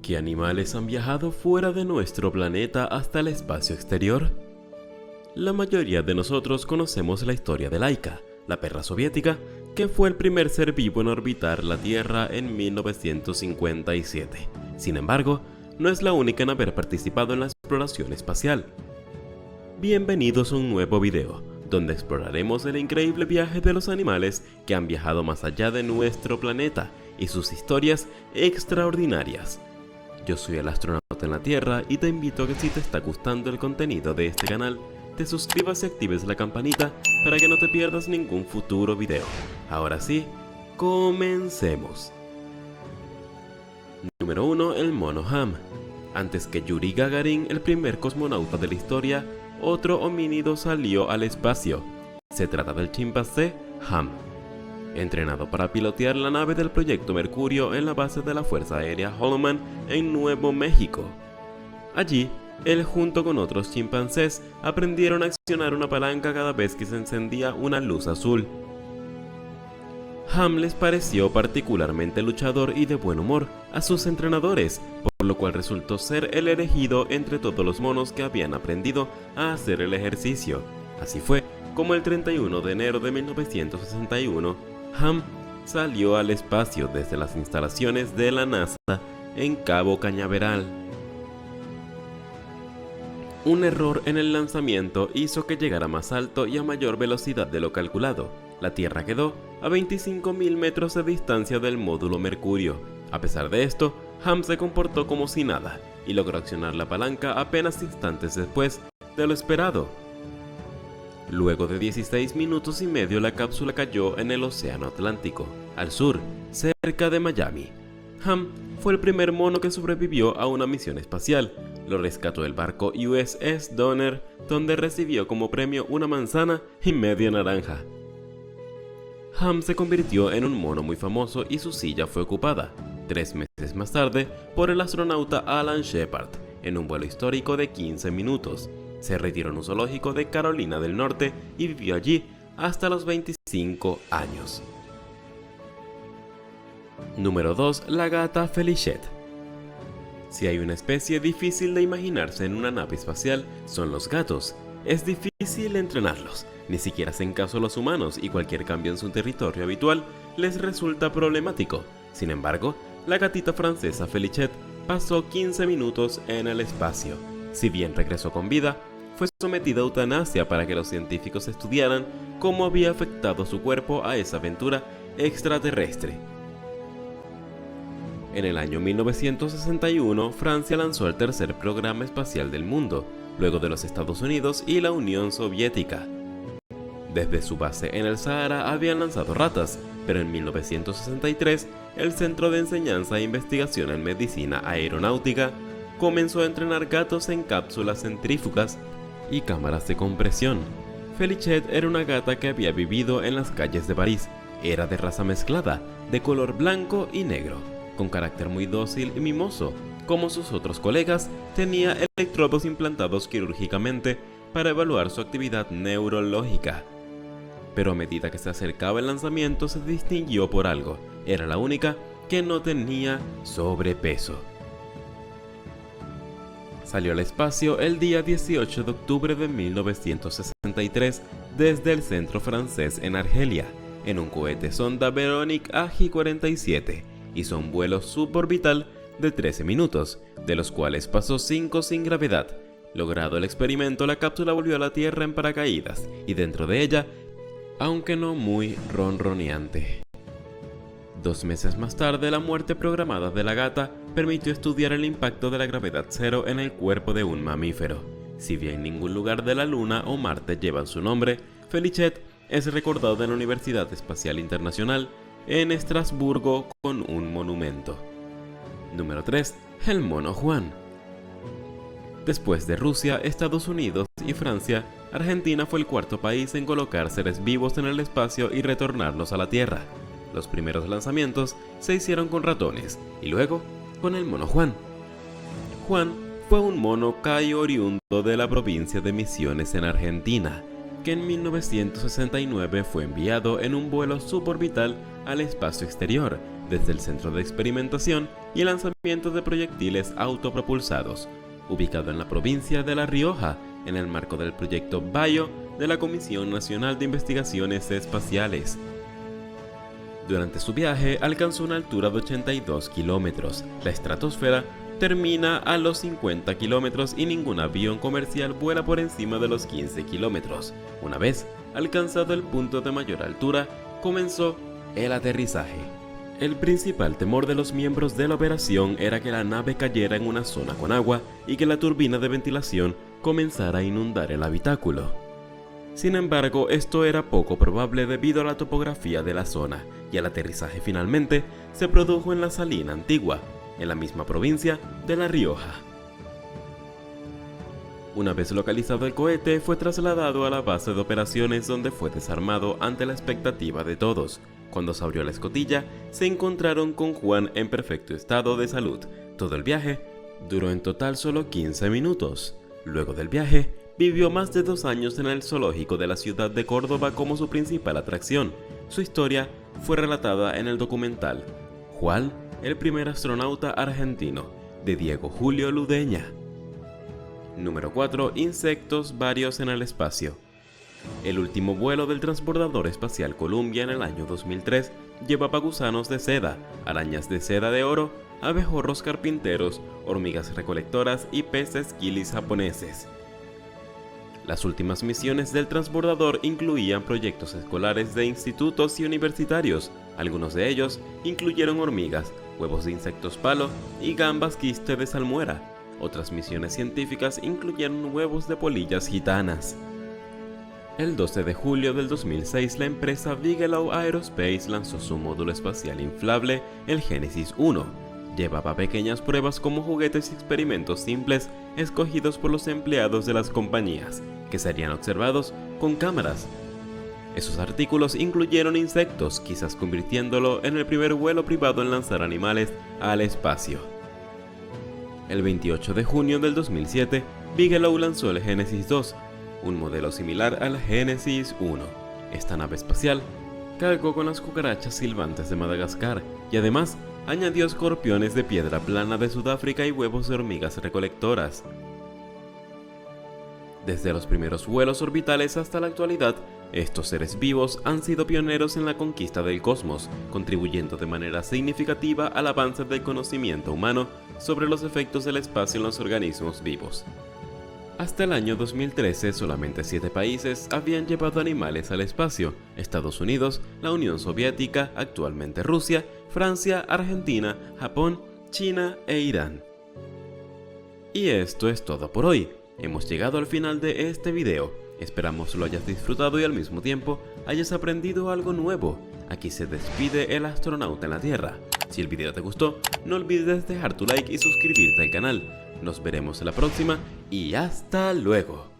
¿Qué animales han viajado fuera de nuestro planeta hasta el espacio exterior? La mayoría de nosotros conocemos la historia de Laika, la perra soviética, que fue el primer ser vivo en orbitar la Tierra en 1957. Sin embargo, no es la única en haber participado en la exploración espacial. Bienvenidos a un nuevo video, donde exploraremos el increíble viaje de los animales que han viajado más allá de nuestro planeta y sus historias extraordinarias. Yo soy el astronauta en la Tierra y te invito a que, si te está gustando el contenido de este canal, te suscribas y actives la campanita para que no te pierdas ningún futuro video. Ahora sí, comencemos. Número 1. El mono Ham. Antes que Yuri Gagarin, el primer cosmonauta de la historia, otro homínido salió al espacio. Se trata del chimpancé Ham, entrenado para pilotear la nave del proyecto Mercurio en la base de la Fuerza Aérea Holloman en Nuevo México. Allí, él junto con otros chimpancés aprendieron a accionar una palanca cada vez que se encendía una luz azul. Ham les pareció particularmente luchador y de buen humor a sus entrenadores, por lo cual resultó ser el elegido entre todos los monos que habían aprendido a hacer el ejercicio. Así fue como el 31 de enero de 1961, Ham salió al espacio desde las instalaciones de la NASA en Cabo Cañaveral. Un error en el lanzamiento hizo que llegara más alto y a mayor velocidad de lo calculado. La Tierra quedó a 25.000 metros de distancia del módulo Mercurio. A pesar de esto, Ham se comportó como si nada y logró accionar la palanca apenas instantes después de lo esperado. Luego de 16 minutos y medio, la cápsula cayó en el Océano Atlántico, al sur, cerca de Miami. Ham fue el primer mono que sobrevivió a una misión espacial. Lo rescató el barco USS Donner, donde recibió como premio una manzana y media naranja. Ham se convirtió en un mono muy famoso y su silla fue ocupada, 3 meses más tarde, por el astronauta Alan Shepard, en un vuelo histórico de 15 minutos. Se retiró en un zoológico de Carolina del Norte y vivió allí hasta los 25 años. Número 2. La gata Felicette. Si hay una especie difícil de imaginarse en una nave espacial, son los gatos. Es difícil entrenarlos, ni siquiera hacen caso a los humanos y cualquier cambio en su territorio habitual les resulta problemático. Sin embargo, la gatita francesa Felicette pasó 15 minutos en el espacio. Si bien regresó con vida, fue sometida a eutanasia para que los científicos estudiaran cómo había afectado su cuerpo a esa aventura extraterrestre. En el año 1961, Francia lanzó el tercer programa espacial del mundo, luego de los Estados Unidos y la Unión Soviética. Desde su base en el Sahara habían lanzado ratas, pero en 1963, el Centro de Enseñanza e Investigación en Medicina Aeronáutica comenzó a entrenar gatos en cápsulas centrífugas y cámaras de compresión. Felicette era una gata que había vivido en las calles de París. Era de raza mezclada, de color blanco y negro, con carácter muy dócil y mimoso. Como sus otros colegas, tenía electrodos implantados quirúrgicamente para evaluar su actividad neurológica. Pero a medida que se acercaba el lanzamiento, se distinguió por algo: era la única que no tenía sobrepeso. Salió al espacio el día 18 de octubre de 1963 desde el centro francés en Argelia, en un cohete sonda Véronique AJ-47. Hizo un vuelo suborbital de 13 minutos, de los cuales pasó 5 sin gravedad. Logrado el experimento, la cápsula volvió a la Tierra en paracaídas, y dentro de ella, aunque no muy ronroneante. 2 meses más tarde, la muerte programada de la gata permitió estudiar el impacto de la gravedad cero en el cuerpo de un mamífero. Si bien ningún lugar de la Luna o Marte llevan su nombre, Felicette es recordado en la Universidad Espacial Internacional en Estrasburgo con un monumento. Número 3. El mono Juan. Después de Rusia, Estados Unidos y Francia, Argentina fue el cuarto país en colocar seres vivos en el espacio y retornarlos a la Tierra. Los primeros lanzamientos se hicieron con ratones y luego con el mono Juan. Juan fue un mono kai oriundo de la provincia de Misiones en Argentina, que en 1969 fue enviado en un vuelo suborbital al espacio exterior desde el centro de experimentación y lanzamiento de proyectiles autopropulsados, ubicado en la provincia de La Rioja, en el marco del proyecto BIO de la Comisión Nacional de Investigaciones Espaciales. Durante su viaje alcanzó una altura de 82 kilómetros. La estratosfera termina a los 50 kilómetros y ningún avión comercial vuela por encima de los 15 kilómetros. Una vez alcanzado el punto de mayor altura, comenzó el aterrizaje. El principal temor de los miembros de la operación era que la nave cayera en una zona con agua y que la turbina de ventilación comenzara a inundar el habitáculo. Sin embargo, esto era poco probable debido a la topografía de la zona, y el aterrizaje finalmente se produjo en la Salina Antigua, en la misma provincia de La Rioja. Una vez localizado el cohete, fue trasladado a la base de operaciones donde fue desarmado ante la expectativa de todos. Cuando se abrió la escotilla, se encontraron con Juan en perfecto estado de salud. Todo el viaje duró en total solo 15 minutos. Luego del viaje, vivió más de 2 años en el zoológico de la ciudad de Córdoba como su principal atracción. Su historia fue relatada en el documental Juan, el primer astronauta argentino, de Diego Julio Ludeña. Número 4. Insectos varios en el espacio. El último vuelo del transbordador espacial Columbia en el año 2003 llevaba gusanos de seda, arañas de seda de oro, abejorros carpinteros, hormigas recolectoras y peces kilis japoneses. Las últimas misiones del transbordador incluían proyectos escolares de institutos y universitarios. Algunos de ellos incluyeron hormigas, huevos de insectos palo y gambas quiste de salmuera. Otras misiones científicas incluyeron huevos de polillas gitanas. El 12 de julio del 2006, la empresa Bigelow Aerospace lanzó su módulo espacial inflable, el Genesis 1. Llevaba pequeñas pruebas como juguetes y experimentos simples escogidos por los empleados de las compañías, que serían observados con cámaras. Esos artículos incluyeron insectos, quizás convirtiéndolo en el primer vuelo privado en lanzar animales al espacio. El 28 de junio del 2007, Bigelow lanzó el Genesis 2, un modelo similar al Genesis 1. Esta nave espacial cargó con las cucarachas silbantes de Madagascar y además añadió escorpiones de piedra plana de Sudáfrica y huevos de hormigas recolectoras. Desde los primeros vuelos orbitales hasta la actualidad, estos seres vivos han sido pioneros en la conquista del cosmos, contribuyendo de manera significativa al avance del conocimiento humano sobre los efectos del espacio en los organismos vivos. Hasta el año 2013, solamente 7 países habían llevado animales al espacio: Estados Unidos, la Unión Soviética, actualmente Rusia, Francia, Argentina, Japón, China e Irán. Y esto es todo por hoy. Hemos llegado al final de este video. Esperamos lo hayas disfrutado y al mismo tiempo hayas aprendido algo nuevo. Aquí se despide el astronauta en la Tierra. Si el video te gustó, no olvides dejar tu like y suscribirte al canal. Nos veremos en la próxima y hasta luego.